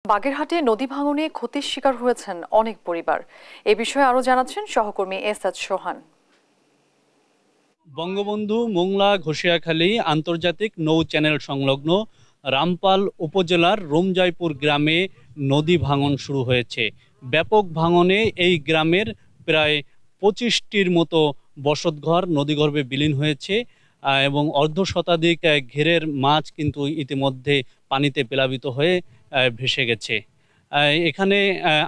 বাগেরহাটে নদী ভাঙনে ক্ষতির শিকার হয়েছেন অনেক পরিবার। এ বিষয়ে আরো জানাচ্ছেন সহকর্মী এসএচ সোহান। বঙ্গবন্ধু মোংলা ঘষিয়াখালী আন্তর্জাতিক নৌ চ্যানেল সংলগ্ন রামপাল উপজেলার রোমজাইপুর গ্রামে নদী ভাঙন শুরু হয়েছে। ব্যাপক ভাঙনে এই গ্রামের প্রায় 25টির মতো বসতঘর নদীগর্ভে বিলীন হয়েছে এবং অর্ধশতাধিক ঘেরের মাছ কিন্তু ইতিমধ্যে পানিতে প্লাবিত হয়ে ভেসে গেছে। এখানে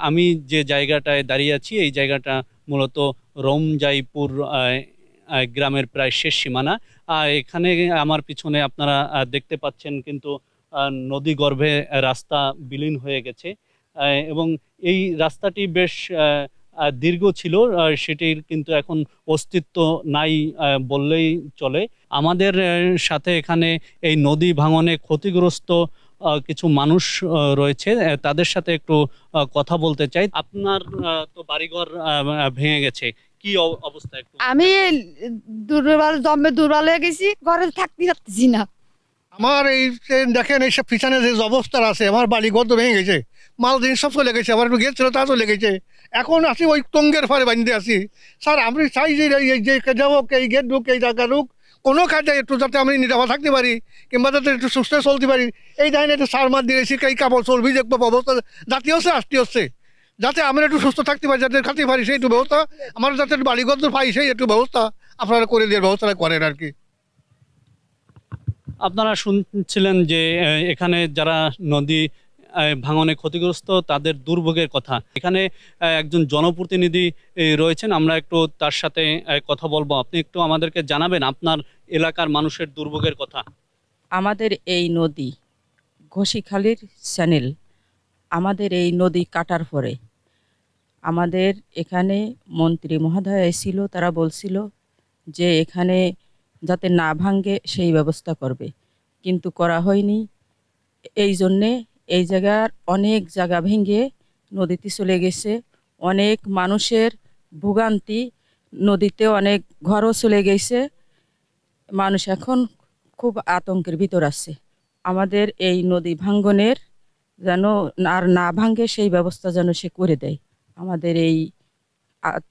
আমি যে জায়গাটায় দাঁড়িয়ে আছি এই জায়গাটা মূলত রোমজাইপুর গ্রামের প্রায় শেষ সীমানা। এখানে আমার পিছনে আপনারা দেখতে পাচ্ছেন কিন্তু নদী গর্ভে রাস্তা বিলীন হয়ে গেছে এবং এই রাস্তাটি বেশ দীর্ঘ ছিল, সেটির কিন্তু এখন অস্তিত্ব নাই বললেই চলে। আমাদের সাথে এখানে এই নদী ভাঙনে ক্ষতিগ্রস্ত কিছু মানুষ রয়েছে, তাদের সাথে একটু কথা বলতে চাই। আপনার তো বাড়িঘর ভেঙে গেছে, কি অবস্থা? আমি দুর্বল হয়ে গেছি, ঘরে থাকতে পারতেছি না। আমার এই দেখেন এইসব পিছনে যে অবস্থা আছে, আমার বাড়ি ঘর তো ভেঙে গেছে, মাল জিনিস সব চলে গেছে, আমার একটু গেট ছিল তা চলে গেছে। এখন আসি ওই টঙ্গের ফারে বাঁধতে আসি। স্যার আমি চাই যে যাবো এই গেট ঢুক, এই জায়গা ঢুক, কোনো কাজে একটু যাতে আমি নিরাপদ থাকতে পারি কিংবা যাতে একটু সুস্থ চলতে পারি। এই জায়গায় একটু সার মার দিয়েছি, এই কাপড় চর্বি যে অবস্থা জাতি হচ্ছে আসতে হচ্ছে, যাতে আমরা একটু সুস্থ থাকতে পারি, যাতে খাতে পারি সেই একটু ব্যবস্থা, আমার যাতে বাড়িঘর পাই সেই একটু ব্যবস্থা আপনারা করে দেওয়ার ব্যবস্থাটা করেন আর কি। আপনারা শুনছিলেন যে এখানে যারা নদী ভাঙনে ক্ষতিগ্রস্ত তাদের দুর্ভোগের কথা। এখানে একজন জনপ্রতিনিধি রয়েছেন, আমরা একটু তার সাথে কথা বলবো। আপনি একটু আমাদেরকে জানাবেন আপনার এলাকার মানুষের দুর্ভোগের কথা। আমাদের এই নদী ঘষিখালীর চ্যানেল, আমাদের এই নদী কাটার পরে আমাদের এখানে মন্ত্রী মহোদয় এসেছিল, তারা বলছিল যে এখানে যাতে না ভাঙে সেই ব্যবস্থা করবে, কিন্তু করা হয়নি। এই জন্যে এই জায়গার অনেক জায়গা ভেঙে নদীতে চলে গেছে, অনেক মানুষের ভোগান্তি, নদীতে অনেক ঘরও চলে গেছে, মানুষ এখন খুব আতঙ্কের ভিতর আছে। আমাদের এই নদী ভাঙ্গনের যেন আর না ভাঙে সেই ব্যবস্থা যেন সে করে দেয়, আমাদের এই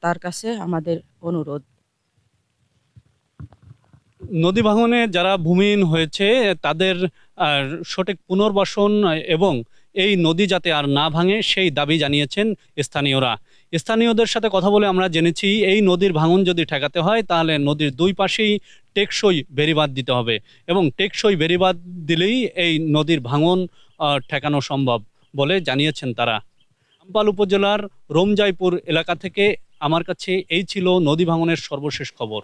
তার কাছে আমাদের অনুরোধ। নদী ভাঙনে যারা ভূমিহীন হয়েছে তাদের সঠিক পুনর্বাসন এবং এই নদী যাতে আর না ভাঙে সেই দাবি জানিয়েছেন স্থানীয়রা। স্থানীয়দের সাথে কথা বলে আমরা জেনেছি এই নদীর ভাঙন যদি ঠেকাতে হয় তাহলে নদীর দুই পাশেই টেকসই বেড়িবাঁধ দিতে হবে এবং টেকসই বেড়িবাঁধ দিলেই এই নদীর ভাঙন ঠেকানো সম্ভব বলে জানিয়েছেন তারা। রামপাল উপজেলার রোমজাইপুর এলাকা থেকে আমার কাছে এই ছিল নদী ভাঙনের সর্বশেষ খবর।